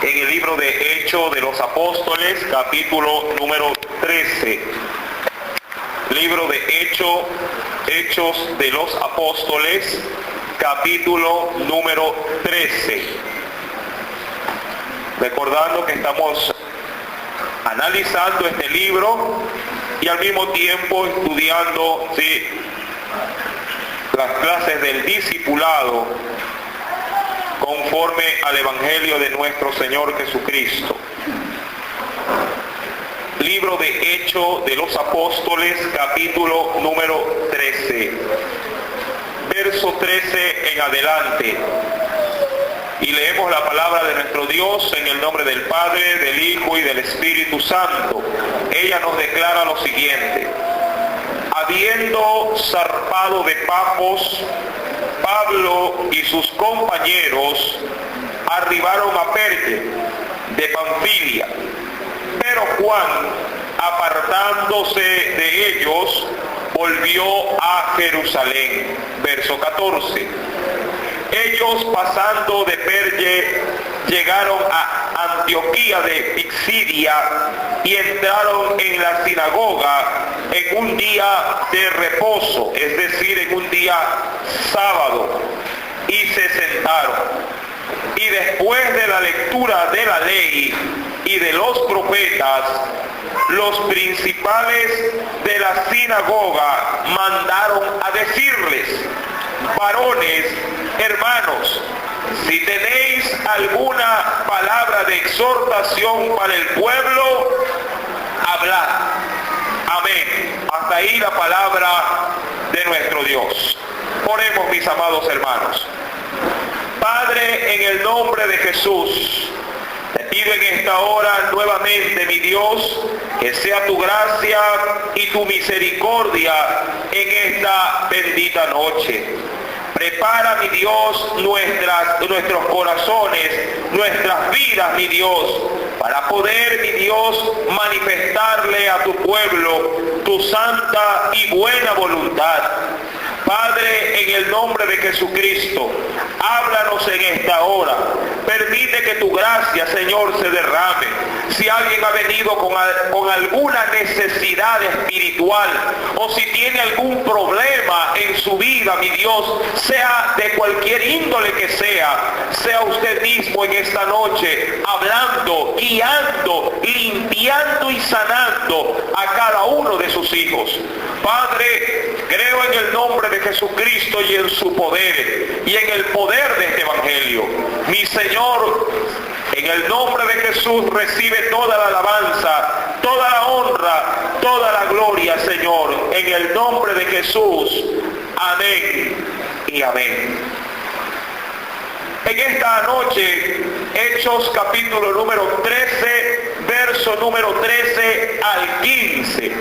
en el libro de Hechos de los Apóstoles, capítulo número 13. Libro de Hechos de los Apóstoles, capítulo número 13. Recordando que estamos analizando este libro y al mismo tiempo estudiando las clases del discipulado conforme al Evangelio de nuestro Señor Jesucristo. Libro de Hechos de los Apóstoles, capítulo número 13, verso 13 en adelante. Y leemos la palabra de nuestro Dios en el nombre del Padre, del Hijo y del Espíritu Santo. Ella nos declara lo siguiente: habiendo zarpado de Pafos, Pablo y sus compañeros arribaron a Perge de Panfilia, pero Juan, apartándose de ellos, volvió a Jerusalén. Verso 14. Ellos, pasando de Perge, llegaron a Antioquía de Pisidia y entraron en la sinagoga en un día de reposo, es decir, en un día sábado, y se sentaron. Y después de la lectura de la ley y de los profetas, los principales de la sinagoga mandaron a decirles: varones, hermanos, si tenéis alguna palabra de exhortación para el pueblo, hablad. Amén. Hasta ahí la palabra de nuestro Dios. Oremos, mis amados hermanos. Padre, en el nombre de Jesús, te pido en esta hora nuevamente, mi Dios, que sea tu gracia y tu misericordia en esta bendita noche. Prepara, mi Dios, nuestros corazones, nuestras vidas, mi Dios, para poder, mi Dios, manifestarle a tu pueblo tu santa y buena voluntad. Padre, en el nombre de Jesucristo, háblanos en esta hora. Permite que tu gracia, Señor, se derrame. Si alguien ha venido con alguna necesidad espiritual, o si tiene algún problema en su vida, mi Dios, sea de cualquier índole que sea usted mismo en esta noche, hablando, guiando, limpiando y sanando a cada uno de sus hijos. Padre, creo en el nombre de Jesucristo y en su poder, y en el poder de este Evangelio. Mi Señor, en el nombre de Jesús recibe toda la alabanza, toda la honra, toda la gloria, Señor, en el nombre de Jesús. Amén y amén. En esta noche, Hechos capítulo número 13, verso número 13 al 15,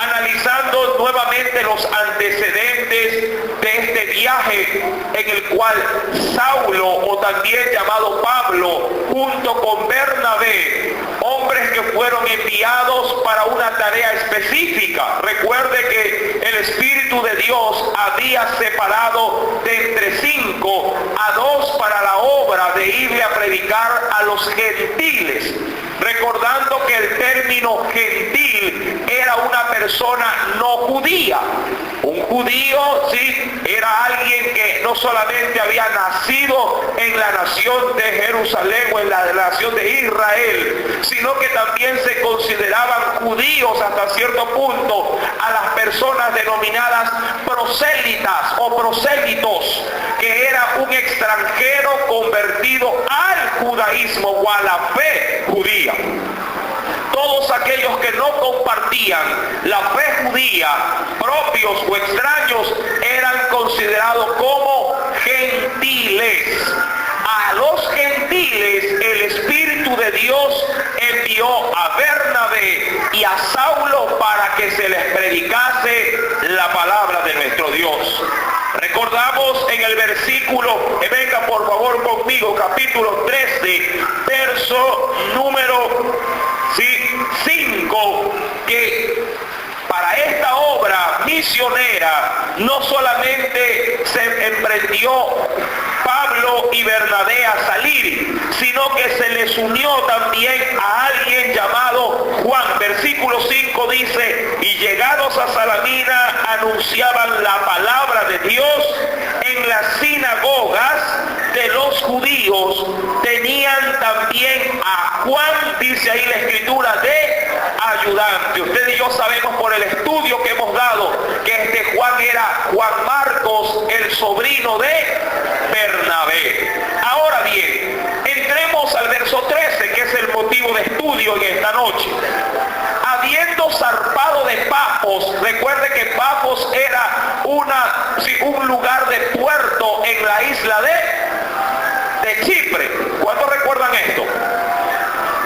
analizando nuevamente los antecedentes de este viaje en el cual Saulo, o también llamado Pablo, junto con Bernabé, hombres que fueron enviados para una tarea específica. Recuerde que el Espíritu de Dios había separado de entre 5 a 2 para la obra de irle a predicar a los gentiles, recordando que el término gentil era una persona no judía. Un judío, sí, era alguien que no solamente había nacido en la nación de Jerusalén o en la nación de Israel, sino que también se consideraban judíos hasta cierto punto a las personas denominadas prosélitas o prosélitos, que era un extranjero convertido al judaísmo o a la fe judía. Todos aquellos que no compartían la fe judía, propios o extraños, eran considerados como gentiles. A los gentiles el Espíritu de Dios envió a Bernabé y a Saulo para que se les predicase la palabra de nuestro Dios. Recordamos en el versículo, venga por favor conmigo, capítulo 13, verso número 5, que para esta obra misionera no solamente se emprendió Pablo y Bernabé a salir, sino que se les unió también a alguien llamado Juan. Versículo 5 dice, y llegados a Salamina anunciaban la palabra de Dios en las sinagogas de los judíos. Tenían también a Juan, dice ahí la escritura, de ayudante. Usted y yo sabemos por el estudio que hemos dado que este Juan era Juan Marcos, el sobrino de Bernabé. Ahora bien, entremos al verso 13, que es el motivo de estudio en esta noche. Habiendo zarpado de Pafos, recuerde que Pafos era un lugar de puerto en la isla de Chipre. ¿Cuántos recuerdan esto?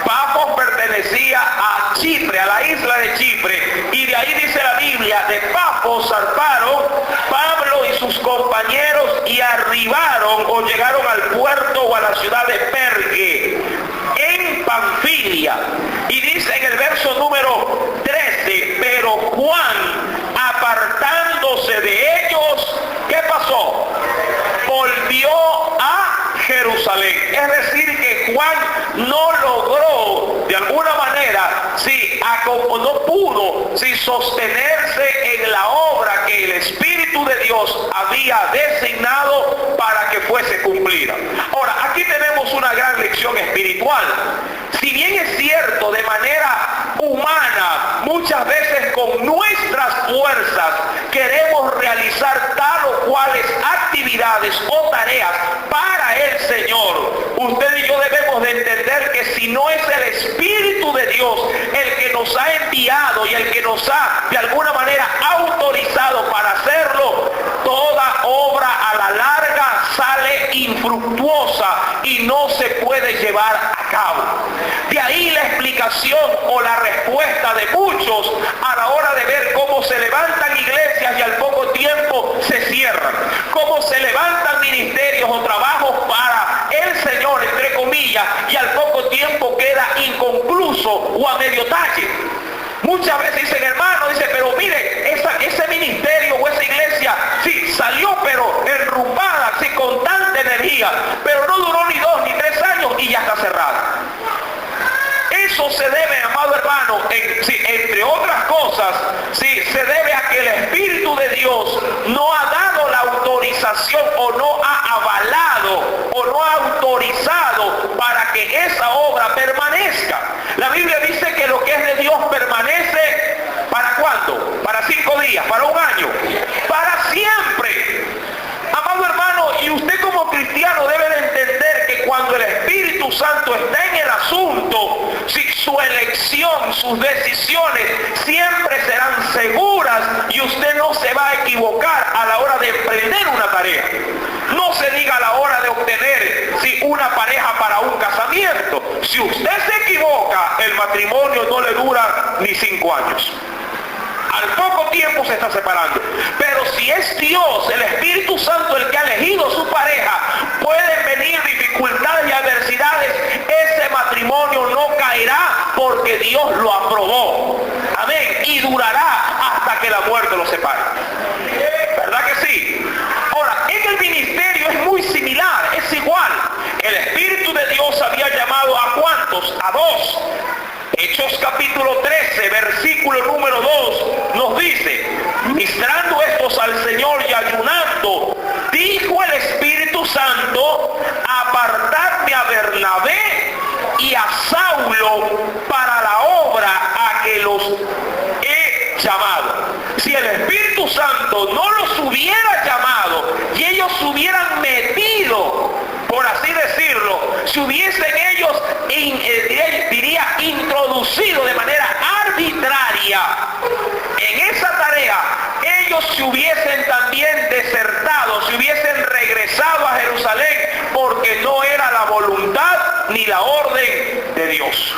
Pafos pertenecía a Chipre, a la isla de Chipre, y de ahí dice la Biblia, de Pafos zarparon Pablo y sus compañeros y arribaron o llegaron al puerto o a la ciudad de Perge, en Panfilia. Y dice en el verso número 13, pero Juan, apartándose de ellos, ¿qué pasó? Volvió a Jerusalén. Es decir, que Juan no logró de alguna manera, no pudo sostenerse en la obra que el Espíritu de Dios había designado para que fuese cumplida. Ahora, aquí tenemos una gran lección espiritual. Si bien es cierto, de manera humana, muchas veces con nuestras fuerzas queremos realizar tal o cuales actividades o tareas para el Señor, usted y yo debemos de entender que si no es el Espíritu de Dios el que nos ha enviado y el que nos ha de alguna manera autorizado para hacerlo, toda obra a la larga sale infructuosa y no se puede llevar a cabo. De ahí la explicación o la respuesta de muchos a la hora de ver cómo se levantan iglesias y al poco tiempo se cierran, cómo se levantan ministerios o trabajos para el Señor, entre comillas, y al poco tiempo queda inconcluso o a medio talle. Muchas veces dicen, hermano, dice, pero mire, ese ministerio o esa iglesia, sí, salió pero enrumbada, sí, con tanta energía, pero no duró ni 2 ni 3 años y ya está cerrada. Eso se debe, amado hermano, entre otras cosas, se debe a que el Espíritu de Dios no ha dado la autorización o no ha avalado o no ha autorizado para que esa obra permanezca. La Biblia dice que lo que es de Dios permanece, ¿para cuánto? ¿Para 5 días? ¿Para 1 año? Para siempre. Amado hermano, y usted como cristiano debe de entender que cuando el Espíritu Santo está en el asunto, su elección, sus decisiones siempre serán seguras y usted no se va a equivocar a la hora de emprender una tarea. No se diga a la hora de obtener una pareja para un casamiento. Si usted se equivoca, el matrimonio no le dura ni 5 años. Al poco tiempo se está separando. Pero si es Dios, el Espíritu Santo, el que ha elegido su pareja, pueden venir dificultades y adversidades, ese matrimonio no caerá porque Dios lo aprobó. Amén. Y durará hasta que la muerte lo separe. ¿Verdad que sí? Ahora, en el ministerio es muy similar, es igual. El Espíritu de Dios había llamado ¿a cuántos? A 2. Hechos capítulo 13, versículo número 2, nos dice, ministrando estos al Señor y ayunando, dijo el Espíritu Santo, apartadme a Bernabé y a Saulo para la obra a que los he llamado. Si el Espíritu Santo no los hubiera llamado y ellos se hubieran metido, por así decirlo, si hubiesen ellos, diría, introducido de manera arbitraria en esa tarea, ellos se hubiesen también desertado, se hubiesen regresado a Jerusalén, porque no era la voluntad ni la orden de Dios.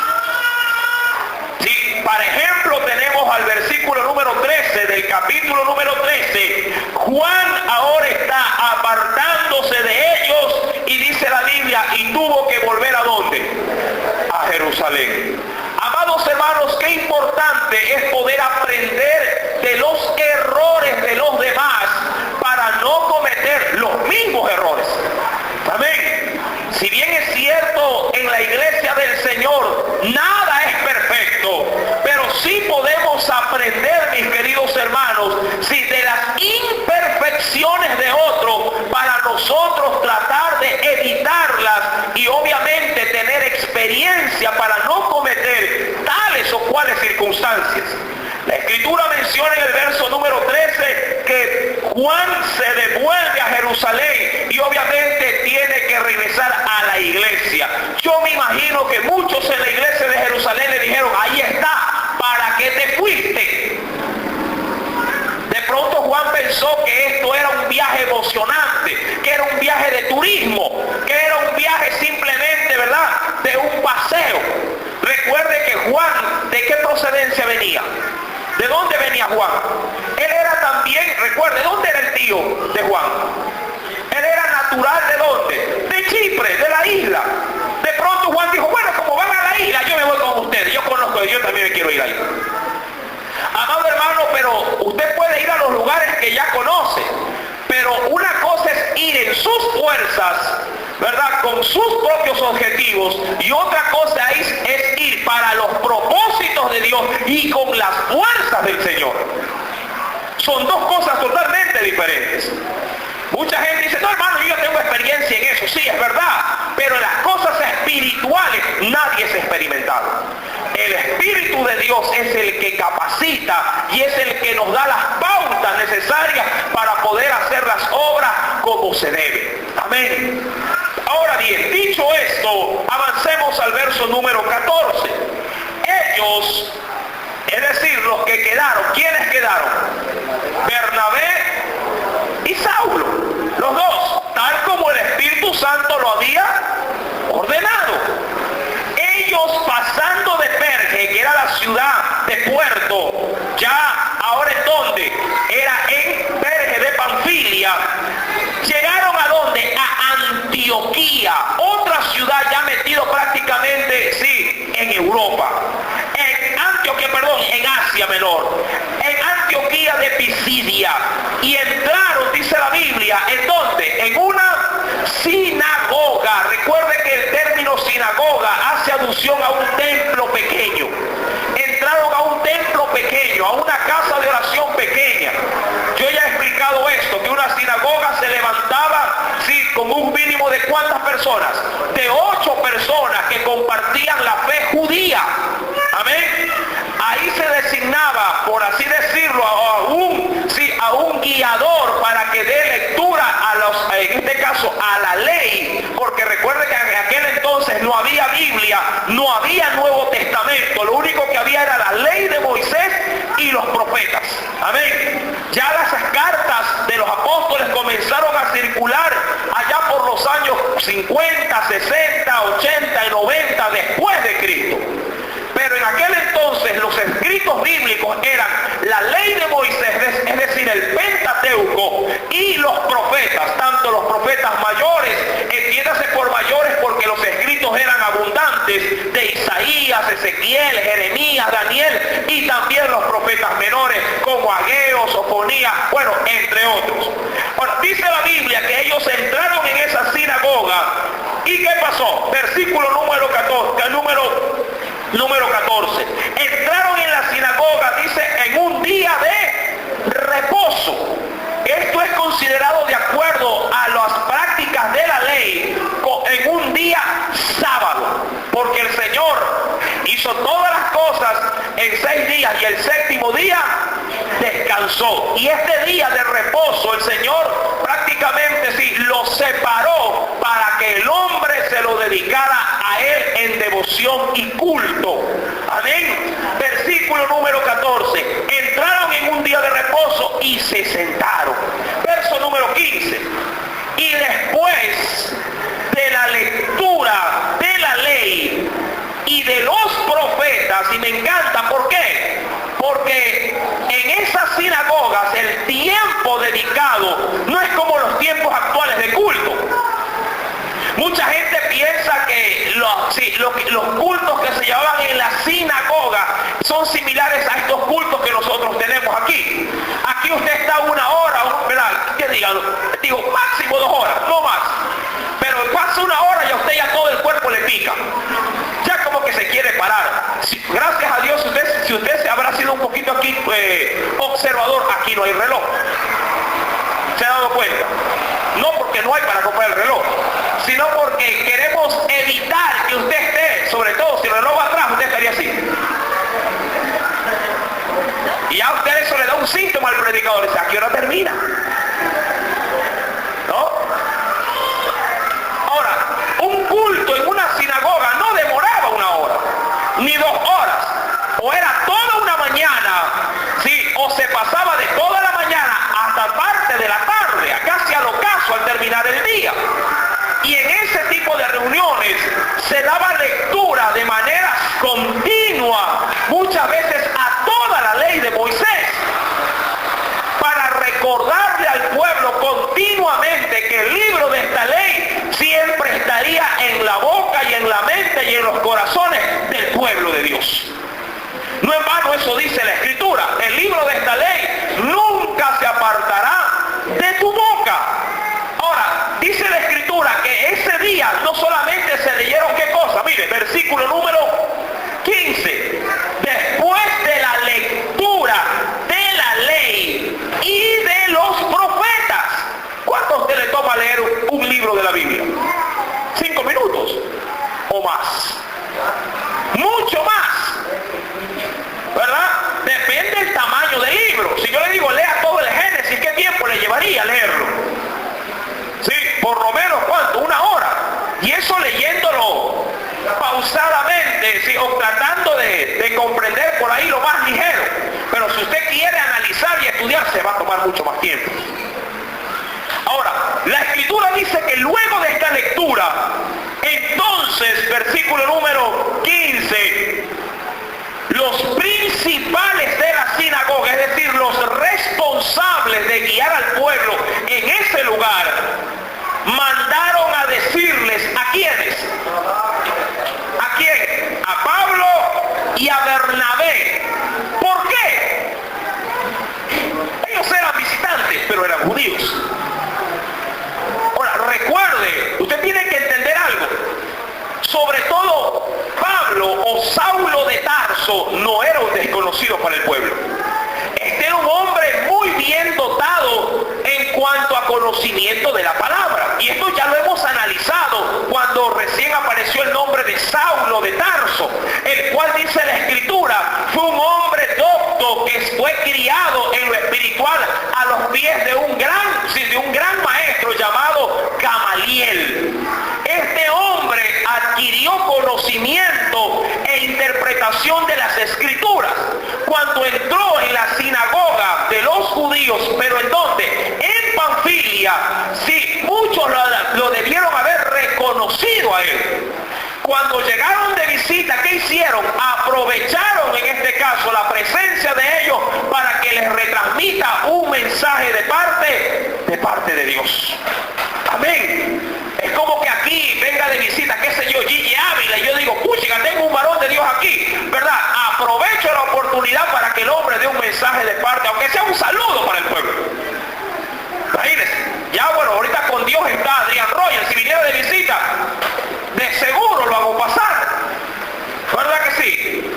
Por ejemplo, tenemos al versículo número 13 del capítulo número 13. Juan ahora está apartándose de ellos y dice la Biblia, y tuvo que volver ¿a dónde? A Jerusalén. Amados hermanos, qué importante es poder aprender de los errores de los demás para no cometer los mismos errores. Amén. Si bien es cierto, en la iglesia experiencia para no cometer tales o cuales circunstancias. La Escritura menciona en el verso número 13 que Juan se devuelve a Jerusalén y obviamente tiene que regresar a la iglesia. Yo me imagino que muchos en la iglesia de Jerusalén le dijeron, ahí está, ¿para qué te fuiste? De pronto Juan pensó que esto era un viaje emocionante, que era un viaje de turismo, que era un viaje simplemente, ¿verdad?, de un paseo. Recuerde que Juan, ¿de qué procedencia venía? ¿De dónde venía Juan? Él era también, recuerde, ¿dónde era el tío de Juan? Él era natural ¿de dónde? De Chipre, de la isla. De pronto Juan dijo, bueno, como van a la isla, yo me voy con ustedes. Yo conozco, yo también me quiero ir ahí. Amado hermano, pero usted puede ir a los lugares que ya conoce. Pero una cosa es ir en sus fuerzas, ¿verdad?, con sus propios objetivos, y otra cosa es ir para los propósitos de Dios y con las fuerzas del Señor. Son dos cosas totalmente diferentes. Mucha gente dice, no hermano, yo tengo experiencia en eso. Sí, es verdad, pero en las cosas espirituales nadie es experimentado. El Espíritu de Dios es el que capacita y es el que nos da las pautas necesarias para poder hacer las obras como se debe. Amén. Ahora bien, dicho esto, avancemos al verso número 14. Ellos, es decir, los que quedaron, ¿quiénes quedaron? Bernabé y Saulo, los dos, tal como el Espíritu Santo lo había ordenado. Ellos, pasando de Perge, que era la ciudad de puerto, ya ahora en donde era en Perge de Panfilia, llegaron ¿a dónde? A Antioquía, otra ciudad ya metido prácticamente, sí, en Europa. En Antioquía, perdón, en Asia Menor. En Antioquía de Pisidia. Y entraron, dice la Biblia, ¿en dónde? En una sinagoga. Recuerde que el término sinagoga hace alusión a un templo pequeño. Entraron a un templo pequeño, a una casa de oración pequeña. Yo ya he explicado esto, que una sinagoga se levantaba, sí, con un mínimo de ¿cuántas personas? De 8 personas que compartían la fe judía. Amén. Ahí se designaba, por así decirlo, a un guiador para que dé lectura a los, en este caso, a la ley, porque recuerde que en aquel entonces no había Biblia, no había Nuevo Testamento, lo único que había era la ley de Moisés y los profetas. Amén. Ya las cartas de los apóstoles comenzaron a circular allá por los años 50, 60, 80 y 90 después de Cristo. Pero en aquel entonces los escritos bíblicos eran la ley de Moisés, es decir, el Pentateuco, y los profetas, tanto los profetas mayores, entiéndase por mayores porque los escritos eran abundantes, de Isaías, Ezequiel, Jeremías, Daniel, y también los profetas menores como Ageo, Sofonías, bueno, entre otros. Ahora, dice la Biblia que ellos entraron en esa sinagoga, ¿y qué pasó? Versículo número 14, número 14. Entraron en la sinagoga, dice, en un día de reposo. Esto es considerado de acuerdo a las prácticas de la ley en un día sábado, porque el Señor hizo todas las cosas en 6 días y el séptimo día descansó. Y este día de reposo el Señor prácticamente sí lo separó para que el hombre se lo dedicara a él en devoción y culto. Amén. Versículo número 14. Entraron en un día de reposo y se sentaron. Verso número 15. Y después de la lectura de la ley y de los profetas, y me encanta, ¿por qué? Porque en esas sinagogas el tiempo dedicado no es como los tiempos actuales de culto. Mucha gente piensa que los cultos que se llevaban en la sinagoga son similares a estos cultos que nosotros tenemos aquí. Aquí usted está 1 hora, ¿verdad? ¿Qué digo? Máximo 2 horas, no más. Pero pasa 1 hora y a usted ya todo el cuerpo le pica. Ya como que se quiere parar. Gracias a Dios, si usted se habrá sido un poquito aquí observador, aquí no hay reloj. ¿Se ha dado cuenta? No porque no hay para comprar el reloj, sino porque queremos evitar que usted esté predicador dice, ¿a qué hora termina? ¿No? Ahora, un culto en una sinagoga no demoraba 1 hora, ni 2 horas. O era toda una mañana, ¿sí? O se pasaba de toda la mañana hasta parte de la tarde, casi al ocaso al terminar el día. Y en ese tipo de reuniones se daba lectura de manera continua, muchas veces a toda la ley de Moisés, para recordarle al pueblo continuamente que el libro de esta ley siempre estaría en la boca y en la mente y en los corazones del pueblo de Dios. No en vano eso dice la Escritura, el libro de esta ley nunca se apartará de tu boca. Ahora, dice la Escritura que ese día no solamente se leyeron qué cosa, mire, versículo número 15, después de la lectura de la ley y de los profetas. ¿Cuánto a usted le toma leer un libro de la Biblia? 5 minutos o más, mucho más, ¿verdad? Depende del tamaño del libro. Si yo le digo lea todo el Génesis, ¿qué tiempo le llevaría leerlo? Sí, por lo menos ¿cuánto? 1 hora. Y eso leyéndolo pausadamente, ¿sí? O tratando de comprender por ahí lo más ligero. Pero si usted quiere analizar y estudiar, se va a tomar mucho más tiempo. Ahora, la Escritura dice que luego de esta lectura, entonces, versículo número 15, los principales de la sinagoga, es decir, los responsables de guiar al pueblo en ese lugar, mandaron a decirles, ¿a quiénes? ¿A quién? A Pablo y a Bernabé. ¿Por qué? Ellos eran visitantes, pero eran judíos. Ahora, recuerde, usted tiene que entender algo. Sobre todo, Pablo o Saulo de Tarso no era un desconocido para el pueblo. Este era un hombre muy bien dotado en cuanto a conocimiento de la palabra. Y esto ya lo hemos analizado cuando recién apareció el nombre de Saulo de Tarso, el cual dice la Escritura, fue un hombre docto que fue criado en lo espiritual a los pies de un gran maestro llamado Gamaliel. Este hombre adquirió conocimiento e interpretación de las Escrituras cuando entró en la sinagoga de los judíos. ¿Pero en dónde? En Panfilia. Sí, muchos lo debieron haber reconocido a él. Cuando llegaron de visita, ¿qué hicieron? Aprovecharon en este caso la presencia de ellos para que les retransmita un mensaje de parte de Dios. Amén. Es como que aquí venga de visita, qué sé yo, Gigi Ávila, y yo digo, puchica, tengo un varón de Dios aquí, ¿verdad? Aprovecho la oportunidad para que el hombre dé un mensaje de parte, aunque sea un saludo para el pueblo. Imagínense, ya bueno, ahorita con Dios está Adrián Royal, si viniera de visita, de seguro lo hago pasar, ¿verdad que sí?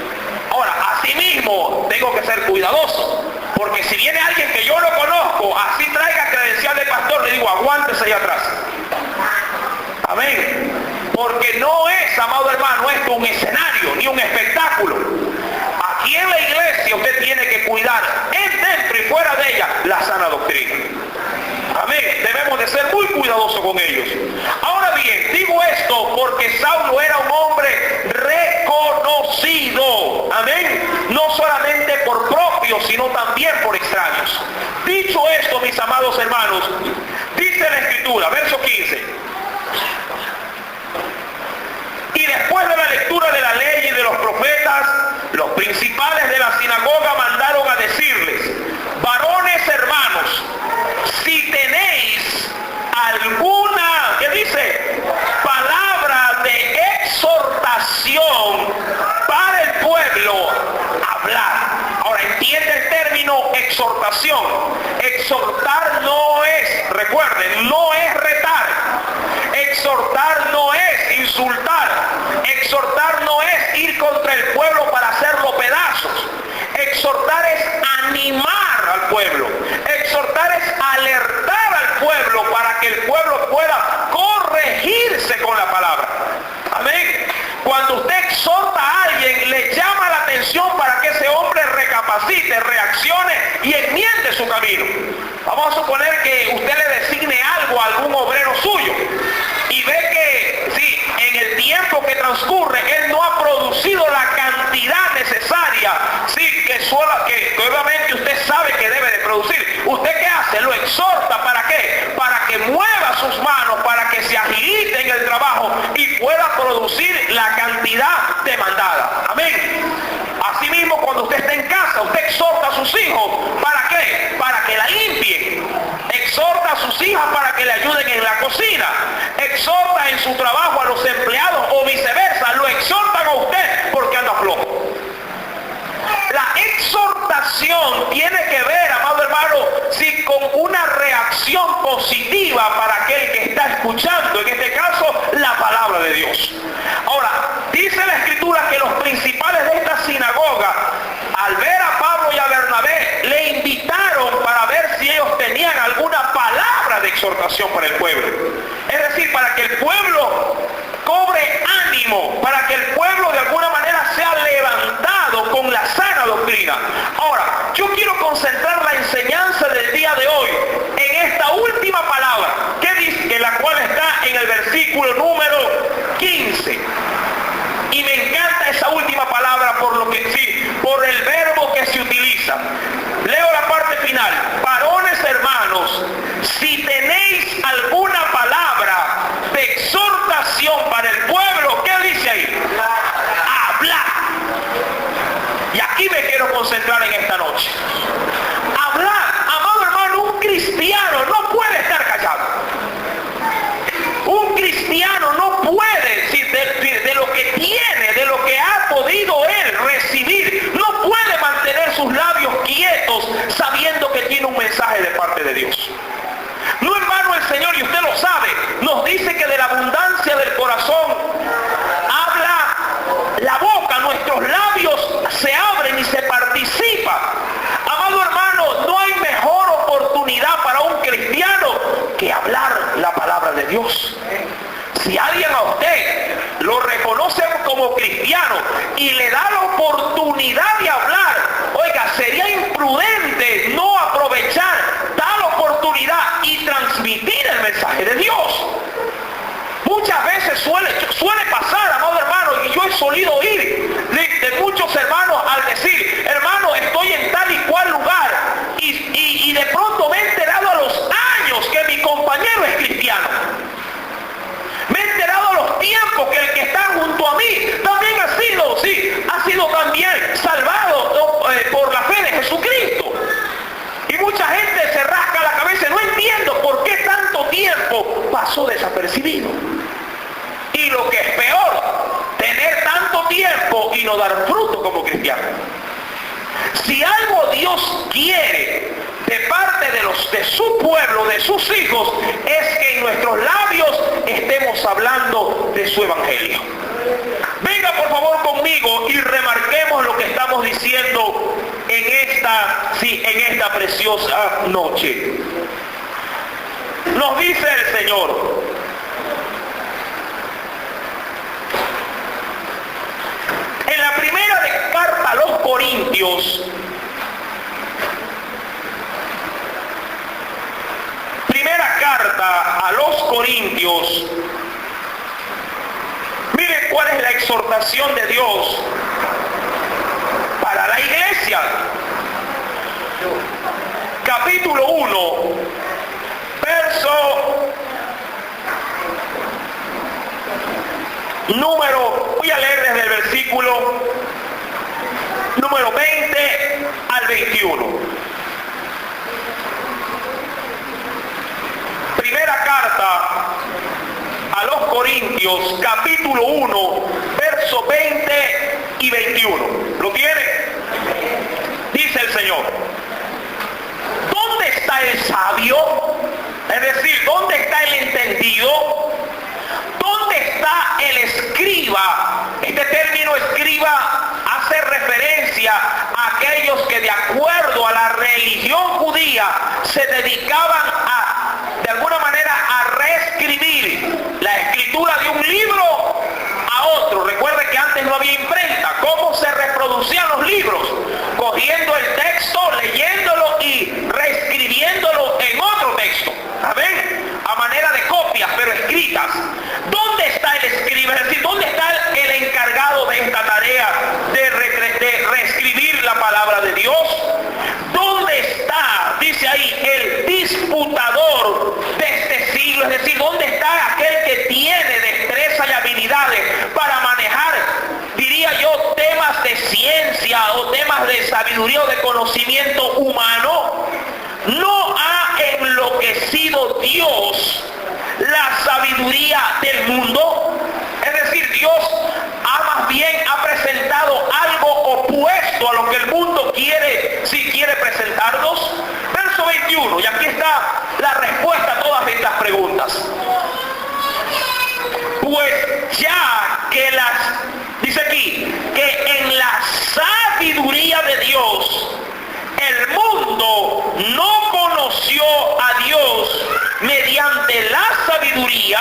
Ahora, asimismo, tengo que ser cuidadoso, porque si viene alguien que yo no conozco, así traiga credencial de pastor, le digo, aguántese ahí atrás. Amén. Porque no es, amado hermano, esto un escenario, ni un espectáculo. Aquí en la iglesia usted tiene que cuidar, dentro y fuera de ella, la sana doctrina. Amén. Debemos de ser muy cuidadosos con ellos. Ahora bien, digo esto porque Saulo era un hombre reconocido. Amén. No solamente por propios, sino también por extraños. Dicho esto, mis amados hermanos, dice la Escritura, verso 15. Y después de la lectura de la ley y de los profetas, los principales de la sinagoga mandaron a decirles, varones hermanos, si tenéis alguna, ¿qué dice? Palabra de exhortación para el pueblo, hablar. Ahora entiende el término exhortación. Exhortar no es, recuerden, no es retar. Exhortar no es insultar. Exhortar no es ir contra el pueblo para hacerlo pedazos. Exhortar es animar al pueblo. Exhortar es alertar al pueblo para que el pueblo pueda corregirse con la palabra. Amén. Cuando usted exhorta a alguien, le llama la atención para que ese hombre recapacite recapacite, reaccione y enmiende su camino. Vamos a suponer que usted le designe algo a algún obrero suyo y ve que sí, en el tiempo que transcurre él no ha producido la cantidad necesaria, sí, que obviamente usted sabe que debe de producir. ¿Usted qué hace? Lo exhorta, ¿para qué? Para que mueva sus manos, para que se agilice en el trabajo y pueda producir la cantidad demandada. Amén. Asimismo, cuando usted está en casa, usted exhorta a sus hijos, ¿para qué? Para que la limpien. Exhorta a sus hijas para que le ayuden en la cocina. Exhorta en su trabajo a los empleados o viceversa. Lo exhortan a usted porque anda flojo. La exhortación tiene que ver, amado hermano, sí, con una reacción positiva para aquel que está escuchando, en este caso, la palabra de Dios. Ahora, dice la Escritura que los principales de esta sinagoga, al ver a Pablo y a Bernabé, le invitaron para ver si ellos tenían alguna palabra de exhortación para el pueblo. Es decir, para que el pueblo cobre ánimo, para que el pueblo de alguna manera sea levantado con la sana doctrina. Ahora, yo quiero concentrar la enseñanza del día de hoy en esta última palabra, que dice, la cual está en el versículo número 15. Y me encanta esa última palabra por el verbo que se utiliza. Leo la parte final. Varones hermanos, si tenéis alguna palabra de exhortación para el pueblo, ¿qué dice ahí? Hablar. Y aquí me quiero concentrar en esta noche. Hablar, amado hermano, un cristiano no puede estar callado. Un cristiano no puede, de lo que tiene, de lo que ha podido él recibir, no puede mantener sus labios quietos sabiendo que tiene un mensaje de parte de Dios. No, hermano, el Señor, y usted lo sabe, nos dice que de la abundancia del corazón habla la boca, nuestros labios se abren y se participa. Amado hermano, no hay mejor oportunidad para un cristiano que hablar la palabra de Dios. Si alguien a usted lo reconoce como cristiano y le da la oportunidad de hablar, oiga, sería imprudente no aprovechar tal oportunidad y transmitir el mensaje de Dios. Muchas veces suele pasar, amado hermano, y yo he solido oír de muchos hermanos al decir, hermano, estoy en tal y cual lugar, y de pronto me he enterado a los años que mi compañero es cristiano. Me he enterado a los tiempos que el que está junto a mí también ha sido también salvado por la fe de Jesucristo. Y mucha gente se rasca la cabeza, no entiendo por qué tanto tiempo pasó desapercibido. Y lo que es peor, tener tanto tiempo y no dar fruto como cristiano. Si algo Dios quiere de parte de su pueblo, de sus hijos, es que en nuestros labios estemos hablando de su evangelio. Venga por favor conmigo y remarquemos lo que estamos diciendo en esta preciosa noche. Nos dice el Señor: en la primera carta a los Corintios, primera carta a los Corintios, mire cuál es la exhortación de Dios para la iglesia. Capítulo 1, verso voy a leer desde el versículo número 20 al 21. Primera carta a los Corintios, capítulo 1, verso 20 y 21. ¿Lo tiene? Dice el Señor: ¿dónde está el sabio? Es decir, ¿dónde está el entendido? ¿Dónde está el escriba? Este término escriba hace referencia a aquellos que de acuerdo a la religión judía se dedicaban de alguna manera a reescribir la escritura de un libro a otro. Recuerde que antes no había imprenta. ¿Cómo se reproducían los libros? Cogiendo el sabiduría o de conocimiento humano, no ha enloquecido Dios la sabiduría del mundo. Es decir, Dios más bien ha presentado algo opuesto a lo que el mundo quiere, si quiere presentarnos. Verso 21, y aquí está la respuesta a todas estas preguntas. Pues ya que dice aquí, que en la sabiduría de Dios, el mundo no conoció a Dios mediante la sabiduría.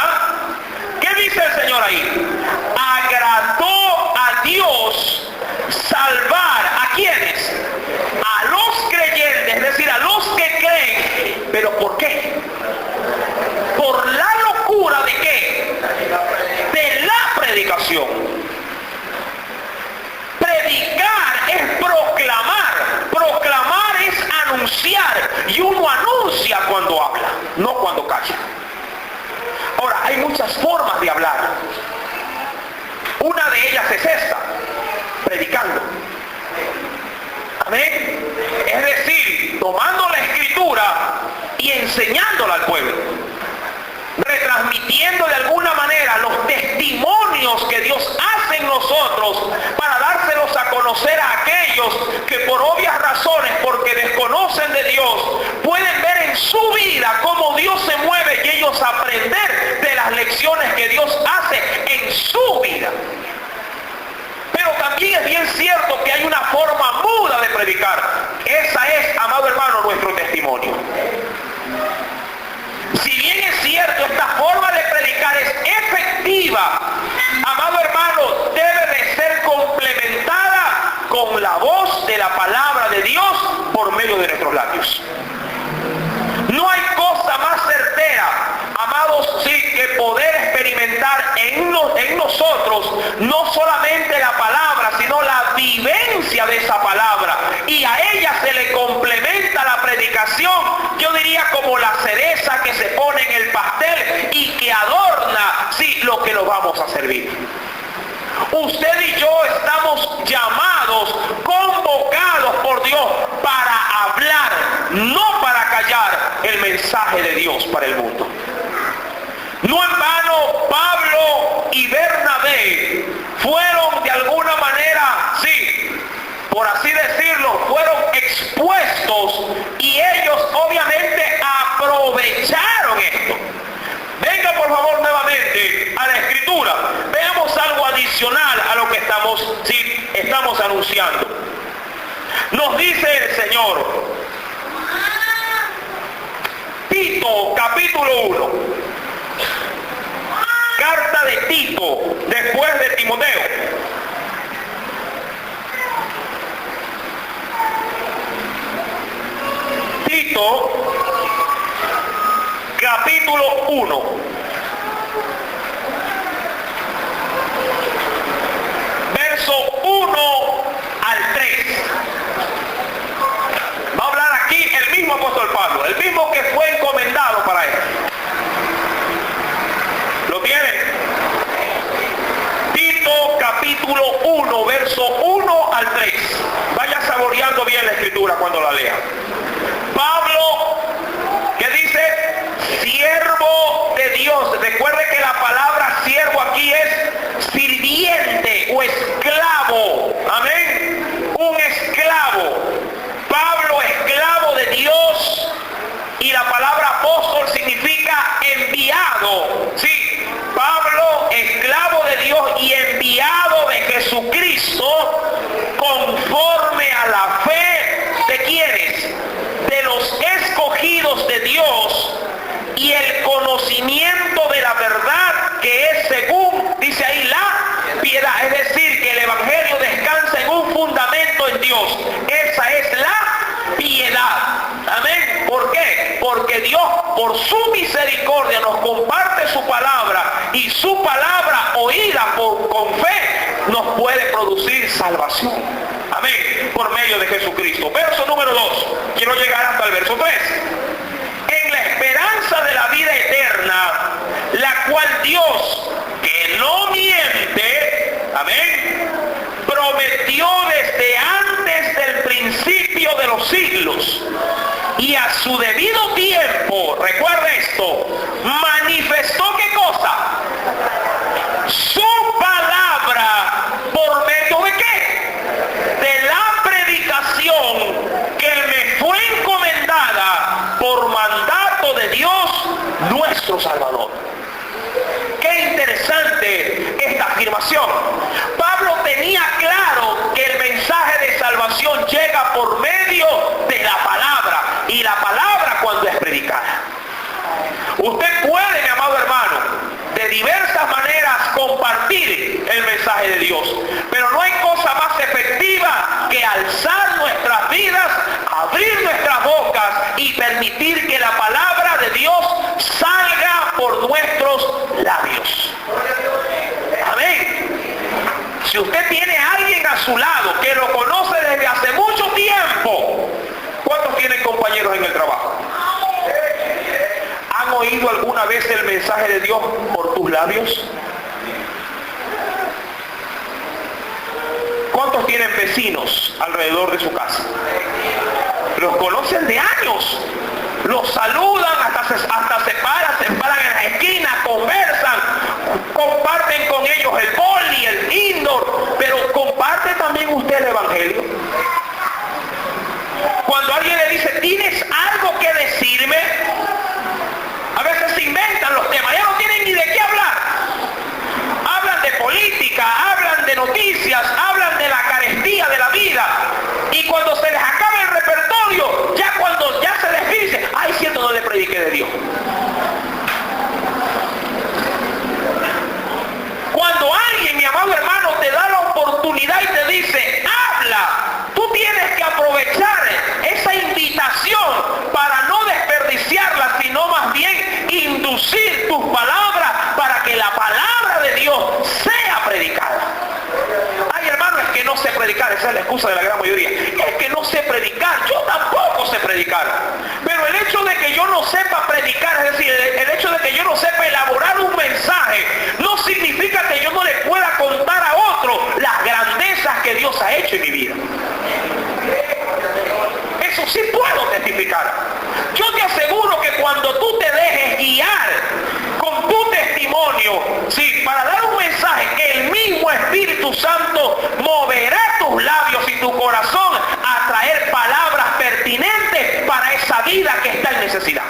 ¿Qué dice el Señor ahí? Agradó a Dios salvar ¿a quiénes? A los creyentes, es decir, a los que creen. ¿Pero por qué? Por la locura de ¿qué? De la predicación. Predicar es proclamar. Proclamar es anunciar. Y uno anuncia cuando habla, no cuando calla. Ahora, hay muchas formas de hablar. Una de ellas es esta, predicando. Amén. Es decir, tomando la escritura y enseñándola al pueblo. Retransmitiendo de alguna manera los testimonios que Dios hace en nosotros para dárselos a conocer a aquellos que por obvias razones, porque desconocen de Dios, pueden ver en su vida cómo Dios se mueve y ellos aprender de las lecciones que Dios hace en su vida. Pero también es bien cierto que hay una forma muda de predicar. Esa es, amado hermano, nuestro testimonio. Si bien es cierto, esta forma de predicar es efectiva, amado hermano, debe de ser complementada con la voz de la palabra de Dios por medio de nuestros labios. No hay cosa más certera, amados, sí, que poder experimentar en nosotros no solamente la palabra, sino la vivencia de esa palabra. Y a ella se le complementa la predicación, yo diría como la cereza que se pone en el pastel y que adorna, sí, lo que nos vamos a servir. Usted y yo estamos llamados, convocados por Dios para hablar, no para callar el mensaje de Dios para el mundo. No en vano Pablo y Bernabé fueron de alguna manera, sí, por así decirlo, fueron expuestos y ellos obviamente aprovecharon esto. Venga por favor nuevamente a la escritura. Veamos algo adicional a lo que estamos anunciando. Nos dice el Señor, Tito capítulo 1, carta de Tito después de Timoteo. Tito capítulo 1. Verso 1 al 3. Va a hablar aquí el mismo apóstol Pablo, el mismo que fue encomendado para él. ¿Lo tienen? Tito capítulo 1, verso 1 al 3. Vaya saboreando bien la escritura cuando la lea. Pablo, ¿qué dice? Siervo de Dios. Recuerde que la palabra siervo aquí es sirviente o esclavo. Amén. Un esclavo. Pablo, esclavo de Dios. Y la palabra apóstol significa enviado. Sí, Pablo, esclavo de Dios y enviado de Jesucristo, conforme a la fe de quienes, de los escogidos de Dios, y el conocimiento de la verdad que es según, dice ahí, la piedad. Es decir, que el evangelio descansa en un fundamento en Dios. Esa es la piedad. Amén. ¿Por qué? Porque Dios, por su misericordia, nos comparte su palabra, y su palabra oída con fe nos puede producir salvación. Amén. Por medio de Jesucristo. Verso número 2. Quiero llegar hasta el verso 3. En la esperanza de la vida eterna, la cual Dios, que no miente, amén, prometió desde antes del principio principio de los siglos, y a su debido tiempo, recuerda esto, manifestó ¿qué cosa? Su palabra, ¿por medio de qué? De la predicación que me fue encomendada por mandato de Dios nuestro Salvador. Qué interesante esta afirmación. Pablo tenía claro que el mensaje de salvación llega por medio de la palabra, y la palabra cuando es predicada. Usted puede, mi amado hermano, de diversas maneras compartir el mensaje de Dios, pero no hay cosa más efectiva que alzar nuestras vidas, abrir nuestras bocas y permitir que la palabra de Dios salga por nuestros labios. Amén. Si usted tiene a alguien a su lado que lo conoce desde hace mucho tiempo, ¿cuántos tienen compañeros en el trabajo? ¿Han oído alguna vez el mensaje de Dios por tus labios? ¿Cuántos tienen vecinos alrededor de su casa? Los conocen de años, los saludan, hasta se paran en la esquina, conversan, comparten con ellos el boli, el indoor, pero comparte también usted el evangelio. Cuando alguien le dice, ¿tienes algo que decirme? A veces se inventan los temas, ya no tienen ni de qué hablar. Hablan de política, hablan de noticias, hablan de la carestía de la vida. Y cuando se les acaba el repertorio, ya cuando ya se les dice, ay, siento, no le prediqué de Dios. Cuando alguien, mi amado hermano, te da la oportunidad y te dice, habla, tú tienes que aprovechar esa invitación para no desperdiciarla, sino más bien inducir tus palabras para que la palabra de Dios sea predicada. Ay, hermano, es que no sé predicar, esa es la excusa de la gran mayoría. Es que no sé predicar, yo tampoco sé predicar. Pero el hecho de que yo no sepa predicar, es decir, el hecho de que yo no sepa elaborar un mensaje, no significa que yo no le pueda contar a otro las grandezas que Dios ha hecho en mi vida. Eso sí puedo testificar. Yo te aseguro que cuando tú te dejes guiar con tu testimonio, sí, para dar un mensaje, el mismo Espíritu Santo moverá tus labios y tu corazón a traer palabras pertinentes para esa vida que está en necesidad.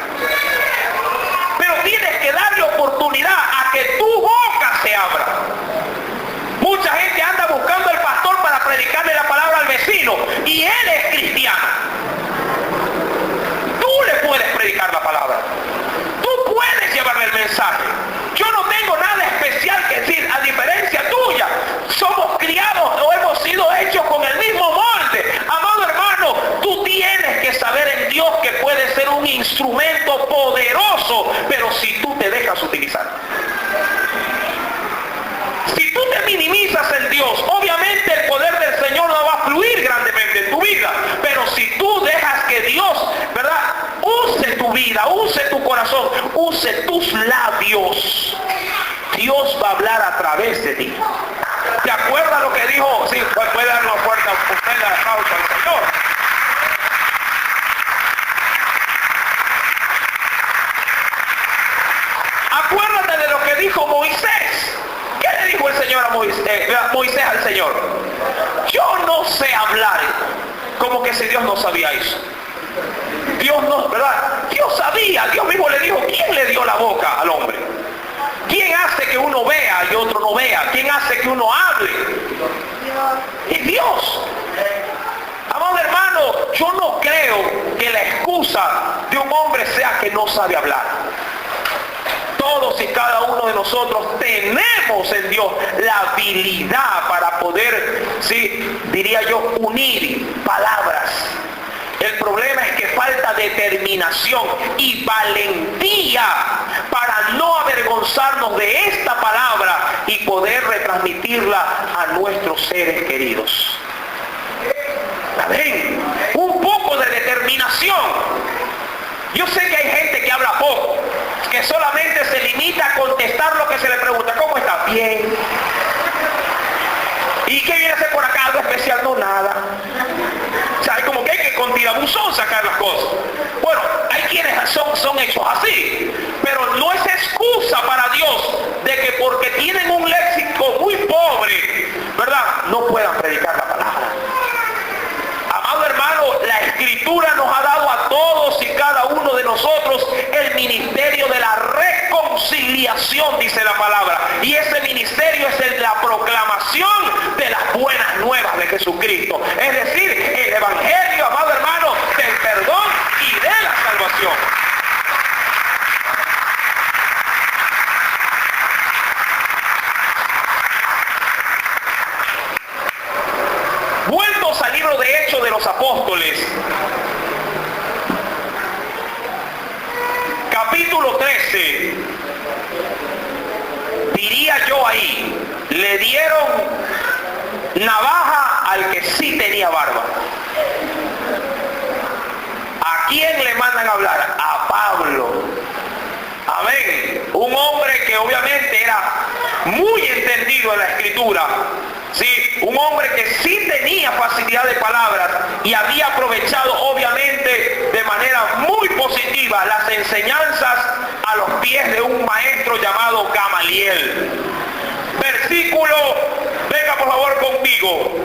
Pero tienes que darle oportunidad a que tu boca se abra. Mucha gente anda buscando al pastor para predicarle la palabra al vecino, y él es cristiano. Tú le puedes predicar la palabra. Tú puedes llevarle el mensaje. Yo no tengo nada especial que decir, a diferencia tuya. Somos criados o hemos sido hechos con el mismo molde. Amado hermano, tú tienes que saber en Dios que puede ser un instrumento poderoso, pero si tú te dejas utilizar. Si tú te minimizas en Dios, obviamente el poder del Señor no va a fluir grandemente en tu vida. Pero si tú dejas que Dios, ¿verdad?, use tu vida, use tu corazón, use tus labios, Dios va a hablar a través de ti. ¿Te acuerdas lo que dijo? Sí, puede dar una fuerte aplauso al Señor. Acuérdate de lo que dijo Moisés. ¿Qué le dijo el Señor a Moisés al Señor? Yo no sé hablar. Como que si Dios no sabía eso. Dios no, ¿verdad? Dios sabía. Dios mismo le dijo, ¿quién le dio la boca al hombre? ¿Quién hace que uno vea y otro no vea? ¿Quién hace que uno hable? Es Dios. Amado hermano, yo no creo que la excusa de un hombre sea que no sabe hablar. Todos y cada uno de nosotros tenemos en Dios la habilidad para poder, sí, diría yo, unir palabras. El problema es que falta determinación y valentía para no avergonzarnos de esta palabra y poder retransmitirla a nuestros seres queridos. Amén. Un poco de determinación. Yo sé que hay gente que habla poco, que solamente se limita a contestar lo que se le pregunta. ¿Cómo está? Bien. ¿Y qué viene a hacer por acá? Algo especial, no, nada. O sea, hay como que hay que con tirabuzón sacar las cosas. Bueno, hay quienes son hechos así, pero no es excusa para Dios de que porque tienen un léxico muy pobre, ¿verdad?, no puedan predicar la palabra. Amado hermano, la Escritura nos ha dado a todos y cada uno de nosotros el ministerio de la reconciliación, dice la palabra. Y ese ministerio es el de la proclamación de las buenas nuevas de Jesucristo. Es decir, el evangelio, amado hermano, del perdón y de la salvación. Vueltos al libro de Hechos de los Apóstoles, capítulo 13, diría yo ahí, le dieron navaja al que sí tenía barba. ¿A quién le mandan a hablar? A Pablo. Amén. Un hombre que obviamente era muy entendido en la Escritura. Sí, un hombre que sí tenía facilidad de palabras y había aprovechado obviamente de manera muy positiva las enseñanzas a los pies de un maestro llamado Gamaliel. Versículo, venga por favor conmigo,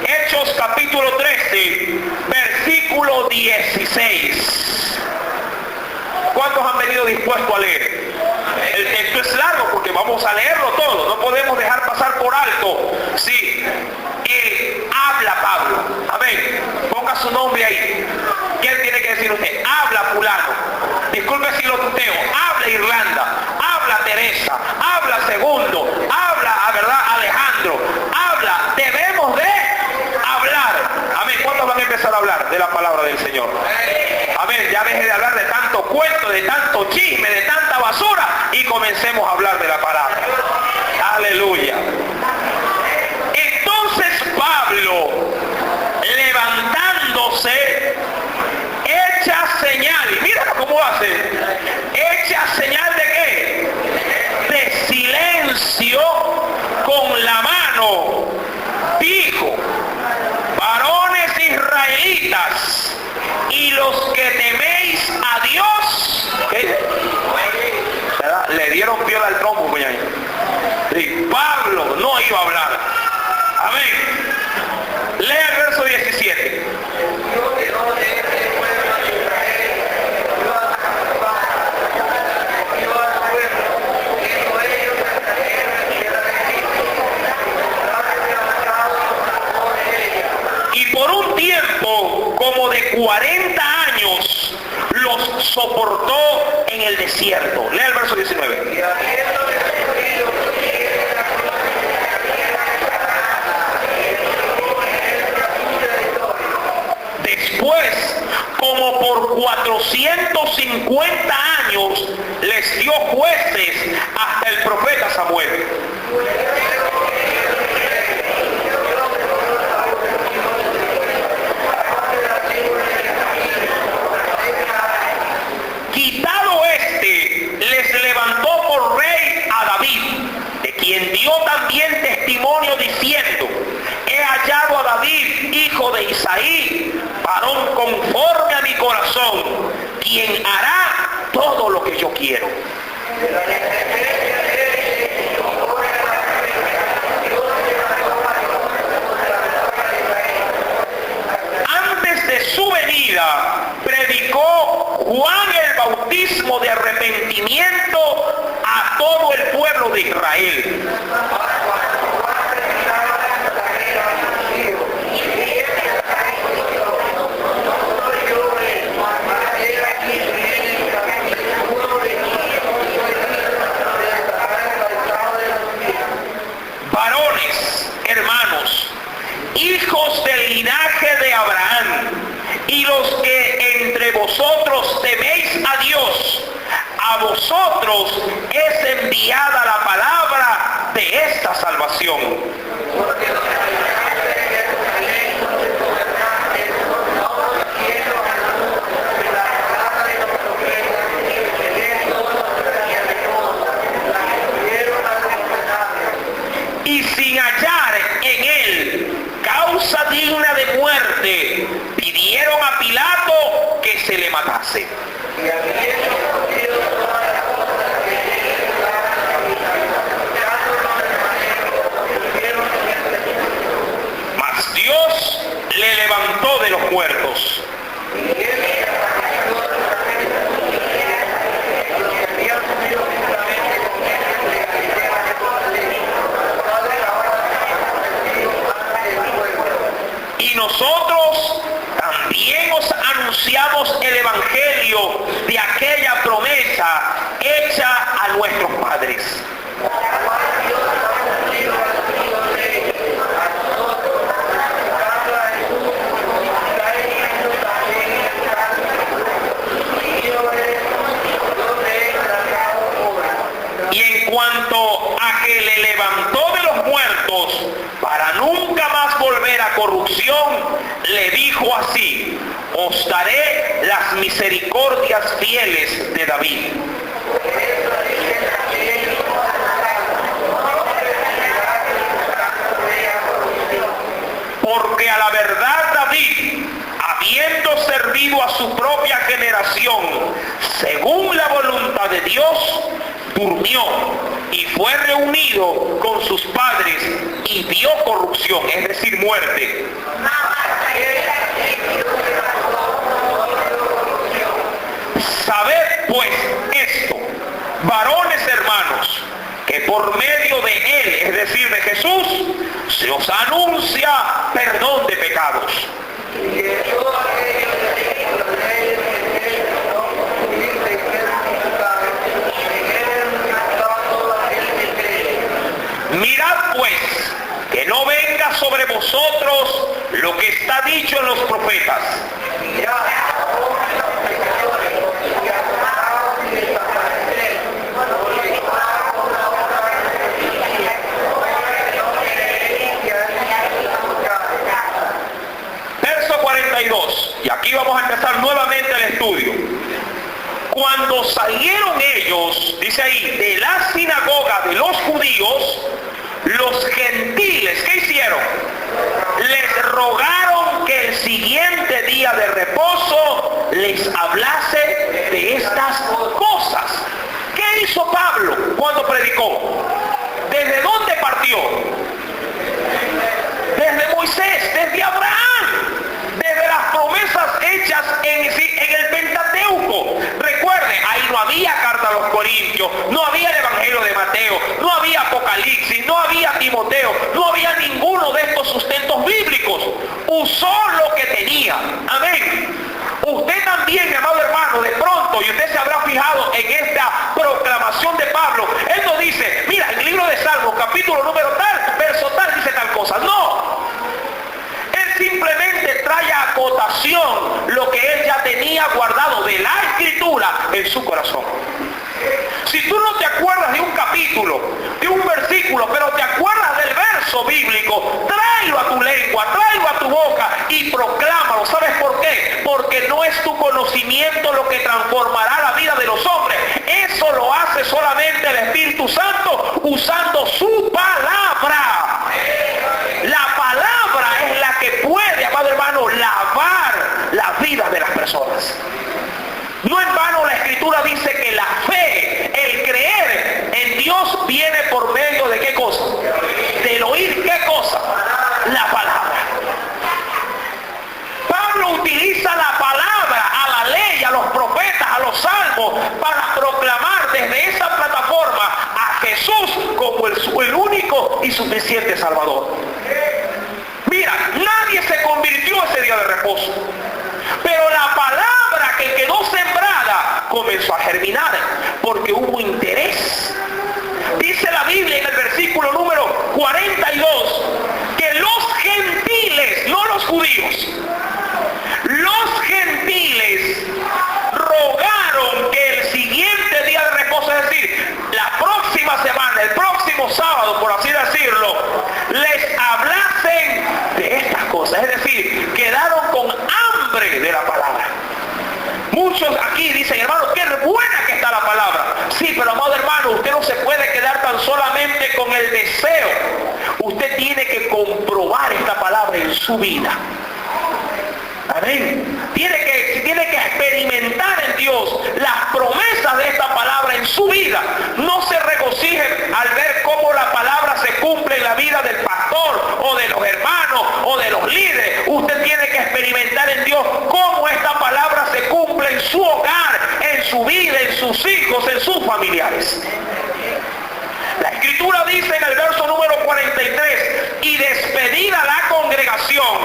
Hechos capítulo 13, versículo 16. ¿Cuántos han venido dispuestos a leer? El texto es largo porque vamos a leerlo todo, no podemos dejar pasar por alto. Sí, habla Pablo. Amén. Ponga su nombre ahí. ¿Quién tiene que decir usted? Habla fulano. Disculpe si lo tuteo. Habla Irlanda. Habla Teresa. Habla Segundo. Habla, ¿verdad?, Alejandro. Habla. Debemos de hablar. Amén. ¿Cuántos van a empezar a hablar de la palabra del Señor? Amén. Ya deje de hablar de tanto cuento, de tanto chisme, de tanta basura y comencemos a hablar de la palabra. Aleluya. Entonces Pablo, levantándose, echa señal. Y mira cómo hace. Echa señal de qué? De silencio con la mano. Dijo: varones israelitas, y los que teméis a Dios, ¿qué? Le dieron piola al trompo, muñeca. Sí, Pablo no iba a hablar. Amén. Lea el verso 17. Y por un tiempo como de 40 años los soportó en el desierto. Lea el verso 19. Después, como por 450 años, les dio jueces hasta el profeta Samuel. Quitado este, les levantó por rey a David, de quien dio también testimonio diciendo: he hallado a David, hijo de Isaí, varón conforme a mi corazón, quien hará todo lo que yo quiero. Antes de su venida, predicó Juan el bautismo de arrepentimiento a todo el pueblo de Israel. Varones, hermanos, hijos del linaje de Abraham, y los que entre vosotros teméis a Dios, a vosotros es enviada la palabra de esta salvación. Y sin hallar en él hace. Mas Dios le levantó de los muertos. Y nosotros también os anunciamos el evangelio de aquella promesa hecha a nuestros padres. Y en cuanto a que le levantó de los muertos para nunca más volver a corrupción, le dijo así: os daré las misericordias fieles de David. Porque a la verdad David, habiendo servido a su propia generación, según la voluntad de Dios, durmió y fue reunido con sus padres y vio corrupción, es decir, muerte. Sabed pues esto, varones hermanos, que por medio de él, es decir, de Jesús, se os anuncia perdón de pecados. Mirad pues, que no venga sobre vosotros lo que está dicho en los profetas. Verso 42, y aquí vamos a empezar nuevamente el estudio. Cuando salieron ellos, dice ahí, de la sinagoga de los judíos, los gentiles, ¿qué hicieron? Les rogaron que el siguiente día de reposo les hablase de estas cosas. ¿Qué hizo Pablo cuando predicó? ¿Desde dónde partió? Desde Moisés, desde Abraham, desde las promesas hechas en el Pentateuco. Recuerden, ahí no había carta a los Corintios, no había el Evangelio de Mateo, no había Apocalipsis, no había Timoteo, no había ninguno de estos sustentos bíblicos. Usó lo que tenía. Amén. Usted también, mi amado hermano, de pronto, y usted se habrá fijado en esta proclamación de Pablo, él no dice, mira, en el libro de Salmos, capítulo número tal, verso tal, dice tal cosa. No. Él simplemente trae a acotación lo que él ya tenía guardado de la Escritura en su corazón. Si tú no te acuerdas de un capítulo, de un versículo, pero te acuerdas del verso bíblico, tráelo a tu lengua, tráelo a tu boca y proclámalo. ¿Sabes por qué? Porque no es tu conocimiento lo que transformará la vida de los hombres. Eso lo hace solamente el Espíritu Santo usando su palabra. La palabra es la que puede, amado hermano, lavar la vida de las personas. No en vano la Escritura dice que la fe, el creer en Dios viene por medio de ¿qué cosa? Del oír ¿qué cosa? La palabra. Pablo utiliza la palabra a la ley, a los profetas, a los salmos, para proclamar desde esa plataforma a Jesús como el único y suficiente Salvador. Mira, nadie se convirtió ese día de reposo, pero la palabra que quedó sembrada comenzó a germinar porque hubo interés. Dice la Biblia en el versículo número 42 que los gentiles, no los judíos, los gentiles rogaron que el siguiente día de reposo, es decir, la próxima semana, el próximo sábado, por así decirlo, les hablasen de estas cosas. Es decir, quedaron con hambre de la palabra. Muchos aquí dicen, hermano, qué buena que está la palabra. Sí, pero amado hermano, usted no se puede quedar tan solamente con el deseo. Usted tiene que comprobar esta palabra en su vida. Amén. Tiene que experimentar experimentar en Dios las promesas de esta palabra en su vida, no se regocije al ver cómo la palabra se cumple en la vida del pastor o de los hermanos o de los líderes. Usted tiene que experimentar en Dios cómo esta palabra se cumple en su hogar, en su vida, en sus hijos, en sus familiares. La escritura dice en el verso número 43, y despedida la congregación,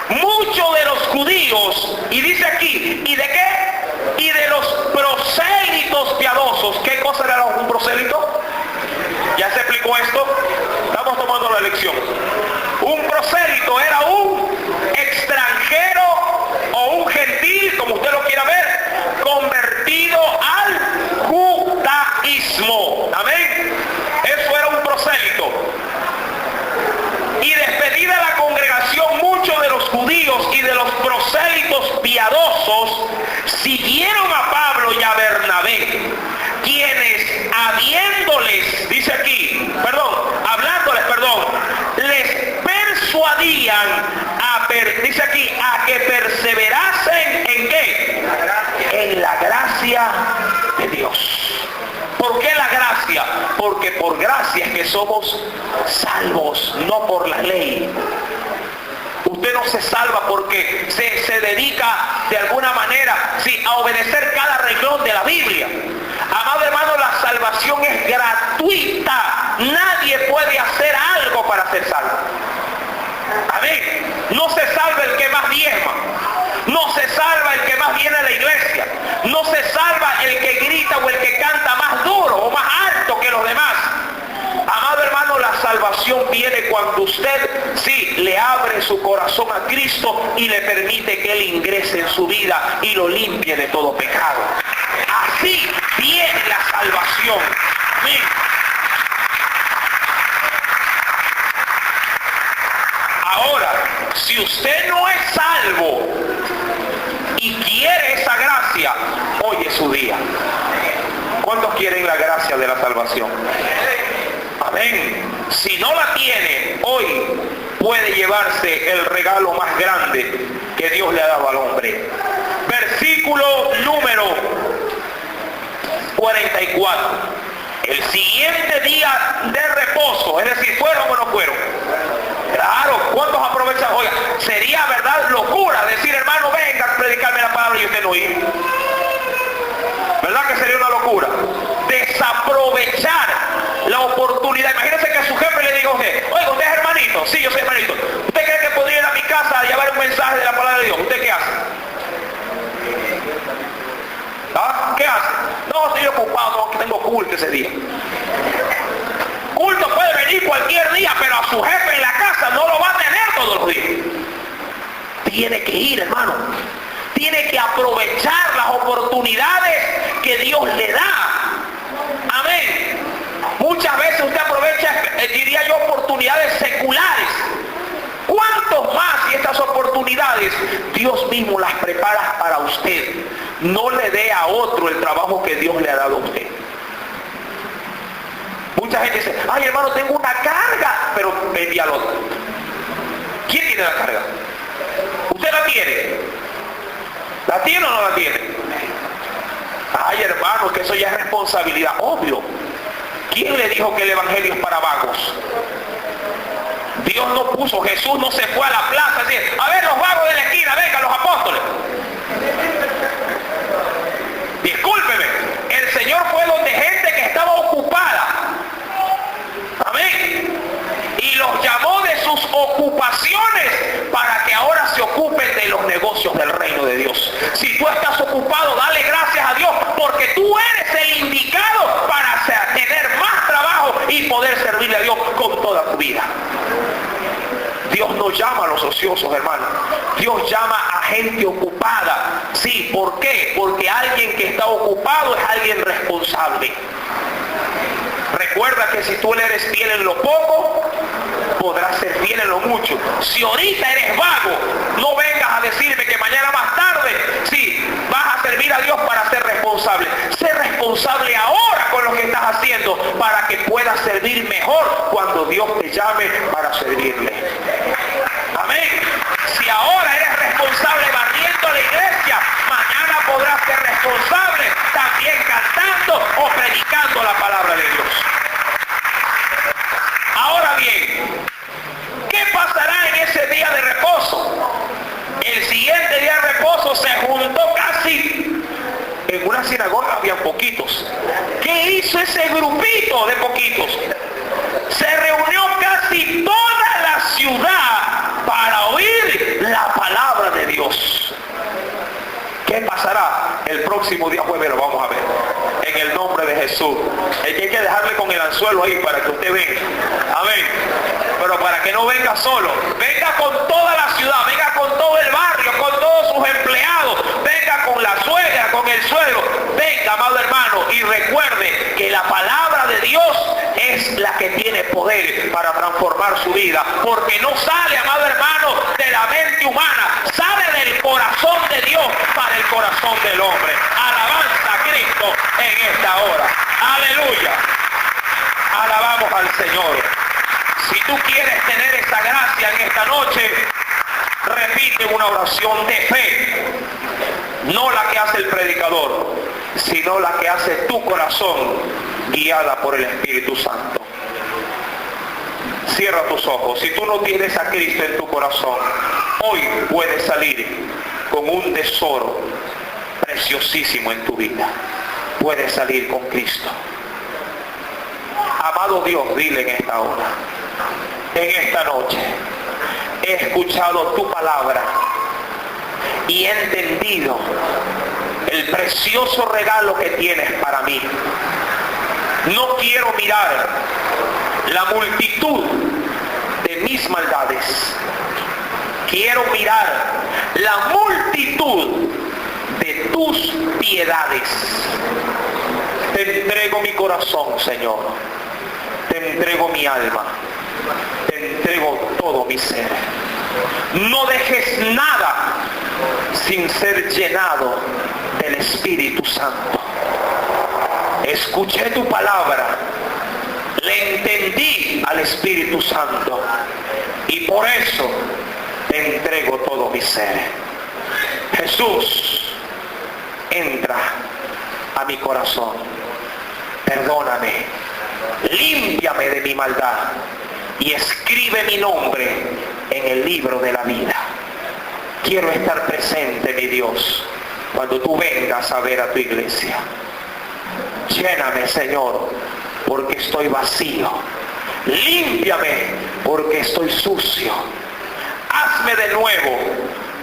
muchos de los judíos, y dice aquí, ¿y de qué? Y de los prosélitos piadosos. ¿Qué cosa era un prosélito? Ya se explicó esto, estamos tomando la lección. Un prosélito era un extranjero o un gentil, como usted lo quiera ver, convertido al judaísmo. Amén. Eso era un prosélito. Y despedida la congregación, muchos de los judíos y de los prosélitos piadosos siguieron a Pablo y a Bernabé, quienes hablándoles, les persuadían dice aquí, a que perseverasen ¿en qué? En la gracia de Dios. ¿Por qué la gracia? Porque por gracia es que somos salvos, no por la ley. Usted no se salva porque se dedica de alguna manera, sí, a obedecer cada renglón de la Biblia. Amado hermano, la salvación es gratuita. Nadie puede hacer algo para ser salvo. Amén. No se salva el que más diezma. No se salva el que más viene a la iglesia. No se salva el que grita o el que canta más duro o más alto que los demás. Amado hermano, la salvación viene cuando usted, sí, le abre su corazón a Cristo y le permite que Él ingrese en su vida y lo limpie de todo pecado. Así viene la salvación. Amén. Ahora, si usted no es salvo y quiere esa gracia, hoy es su día. ¿Cuántos quieren la gracia de la salvación? Amén. Si no la tiene, hoy puede llevarse el regalo más grande que Dios le ha dado al hombre. Versículo número 44. El siguiente día de reposo, es decir, ¿fueron o no fueron? Claro, ¿cuántos aprovechan? Oiga, sería verdad locura decir, hermano, venga a predicarme la palabra y usted no ir. ¿Verdad que sería una locura? Desaprovechar la oportunidad. Imagínense que a su jefe le diga a usted, oiga, ¿usted es hermanito? Sí, yo soy hermanito. ¿Usted cree que podría ir a mi casa a llevar un mensaje de la palabra de Dios? ¿Usted qué hace? ¿Ah? ¿Qué hace? No, estoy ocupado, no, tengo culto ese día. Culto puede venir cualquier día, pero a su jefe en la casa no lo va a tener todos los días. Tiene que ir, hermano. Tiene que aprovechar las oportunidades que Dios le da. Amén. Muchas veces usted aprovecha, diría yo, oportunidades seculares. ¿Cuántos más y estas oportunidades Dios mismo las prepara para usted? No le dé a otro el trabajo que Dios le ha dado a usted. Mucha gente dice, ay hermano, tengo una carga, pero vendí al otro. ¿Quién tiene la carga? ¿Usted la tiene? ¿La tiene o no la tiene? Ay hermano, que eso ya es responsabilidad, obvio. ¿Quién le dijo que el evangelio es para vagos? Dios no puso, Jesús no se fue a la plaza a decir, a ver los vagos de la esquina, vengan los apóstoles. Discúlpeme, el Señor fue donde gente que estaba ocupada. Amén. Y los llamó de sus ocupaciones para que ahora se ocupen de los negocios del reino de Dios. Si tú estás ocupado, dale gracias a Dios, porque tú eres el indicado para tener más trabajo y poder servirle a Dios con toda tu vida. Dios no llama a los ociosos, hermano. Dios llama a gente ocupada. Sí, ¿por qué? Porque alguien que está ocupado es alguien responsable. Recuerda que si tú eres fiel en lo poco, podrás ser fiel en lo mucho. Si ahorita eres vago, no vengas a decirme que mañana más tarde, sí, vas a servir a Dios para ser responsable. Sé responsable ahora con lo que estás haciendo para que puedas servir mejor cuando Dios te llame para servirle. Amén. Si ahora eres responsable barriendo la iglesia, mañana ese grupito de poquitos, se reunió casi toda la ciudad para oír la palabra de Dios. ¿Qué pasará el próximo día jueves? Lo vamos a ver. En el nombre de Jesús. Es que hay que dejarle con el anzuelo ahí para que usted venga. Amén. Pero para que no venga solo. Venga con toda la ciudad. Venga con todo el barrio. Con todos sus empleados. Venga con la suegra, con el suegro. Venga, amado hermano. Y recuerde que la palabra de Dios es la que tiene poder para transformar su vida. Porque no sale, amado hermano, de la mente humana. Sale del corazón de Dios para el corazón del hombre. Alabanza a Cristo en esta hora. Aleluya. Alabamos al Señor. Si tú quieres tener esa gracia en esta noche, repite una oración de fe. No la que hace el predicador, sino la que hace tu corazón, guiada por el Espíritu Santo. Cierra tus ojos. Si tú no tienes a Cristo en tu corazón, hoy puedes salir con un tesoro preciosísimo en tu vida. Puedes salir con Cristo. Amado Dios, dile en esta hora, en esta noche, he escuchado tu palabra y he entendido el precioso regalo que tienes para mí. No quiero mirar la multitud de mis maldades. Quiero mirar la multitud de tus piedades. Te entrego mi corazón, Señor. Te entrego mi alma. Te entrego todo mi ser. No dejes nada sin ser llenado del Espíritu Santo. Escuché tu palabra. Le entendí al Espíritu Santo. Y por eso te entrego todo mi ser. Jesús, entra a mi corazón. Perdóname. Límpiame de mi maldad. Y escribe mi nombre en el libro de la vida. Quiero estar presente, mi Dios, cuando tú vengas a ver a tu iglesia. Lléname, Señor, porque estoy vacío. Límpiame, porque estoy sucio. Hazme de nuevo,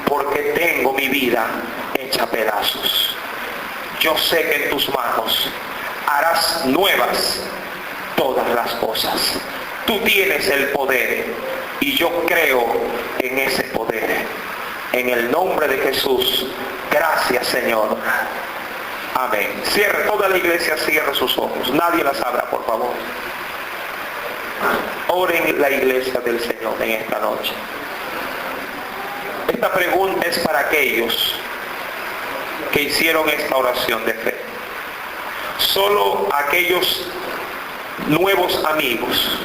porque tengo mi vida hecha pedazos. Yo sé que en tus manos harás nuevas todas las cosas. Tú tienes el poder y yo creo en ese poder. En el nombre de Jesús, gracias, Señor. Amén. Cierre, toda la iglesia cierre sus ojos. Nadie las abra, por favor. Oren la iglesia del Señor en esta noche. Esta pregunta es para aquellos que hicieron esta oración de fe. Solo aquellos nuevos amigos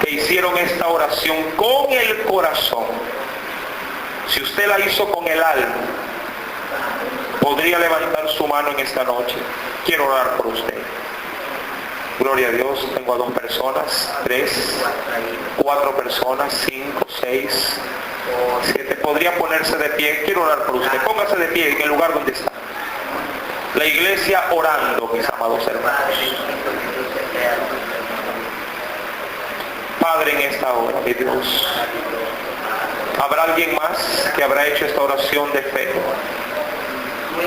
que hicieron esta oración con el corazón. Si usted la hizo con el alma, podría levantar su mano en esta noche. Quiero orar por usted. Gloria a Dios. Tengo a 2 personas, 3, 4 personas, 5, 6, 7. Podría ponerse de pie. Quiero orar por usted. Póngase de pie en el lugar donde está. La iglesia orando, mis amados hermanos. Padre, en esta hora, mi Dios, ¿habrá alguien más que habrá hecho esta oración de fe?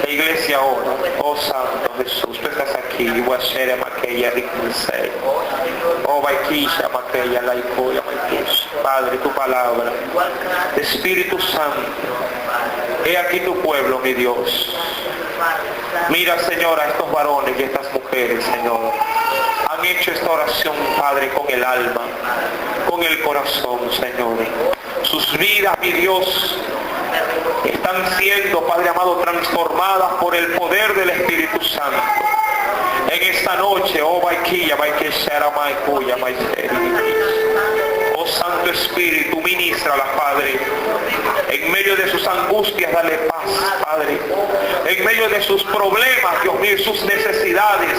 La iglesia ora. Oh Santo Jesús, tú estás aquí. Padre, tu palabra. Espíritu Santo, he aquí tu pueblo, mi Dios. Mira, Señor, a estos varones y a estas mujeres, Señor. Han hecho esta oración, Padre, con el alma, con el corazón, Señor. Sus vidas, mi Dios, están siendo, Padre amado, transformadas por el poder del Espíritu Santo. En esta noche, oh Santo Espíritu, ministrala, Padre. En medio de sus angustias, dale paz, Padre. En medio de sus problemas, Dios mío, sus necesidades,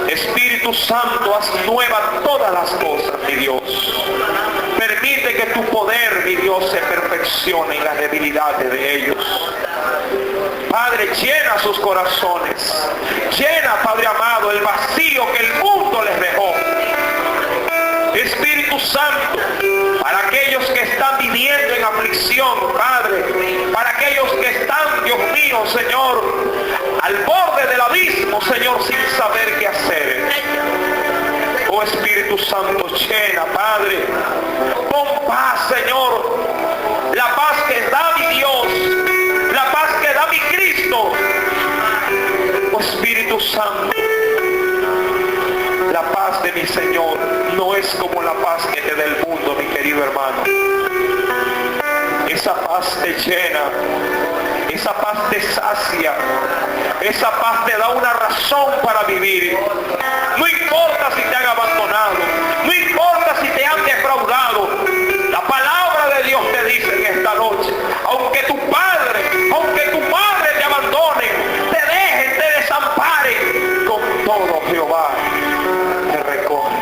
Espíritu Santo, haz nuevas todas las cosas, mi Dios. Permite que tu poder, mi Dios, se perfeccione en las debilidades de ellos. Padre, llena sus corazones. Llena, Padre amado, el vacío que el mundo les dejó. Espíritu Santo, para aquellos que están viviendo en aflicción, Padre, para aquellos que están, Dios mío, Señor, al borde del abismo, Señor, sin saber qué hacer. Oh Espíritu Santo, llena, Padre, pon paz, Señor, la paz que da mi Dios, la paz que da mi Cristo. Oh Espíritu Santo, la paz de mi Señor no es como la paz que te da el mundo, mi querido hermano. Esa paz te llena, esa paz te sacia, esa paz te da una razón para vivir. No importa si te han abandonado, no importa si te han defraudado. La palabra de Dios te dice en esta noche, aunque tu padre, aunque tu madre te abandone, te dejen, te desamparen, con todo Jehová te recoge.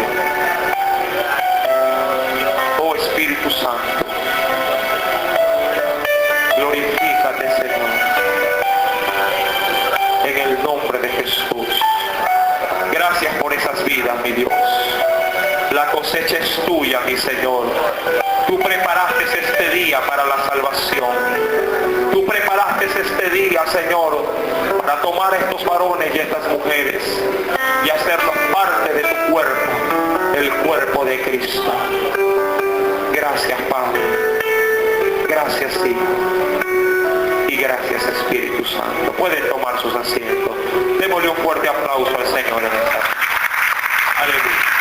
Oh Espíritu Santo, glorifícate, Señor, en el nombre de Jesús. Gracias por esas vidas, mi Dios. La cosecha es tuya, mi Señor. Tú preparaste este día para la salvación. Tú preparaste este día, Señor, para tomar a estos varones y estas mujeres y hacerlos parte de tu cuerpo, el cuerpo de Cristo. Gracias, Padre. Gracias, Hijo. Y gracias, Espíritu Santo. Pueden tomar sus asientos. Démosle un fuerte aplauso al Señor en esta. Aleluya.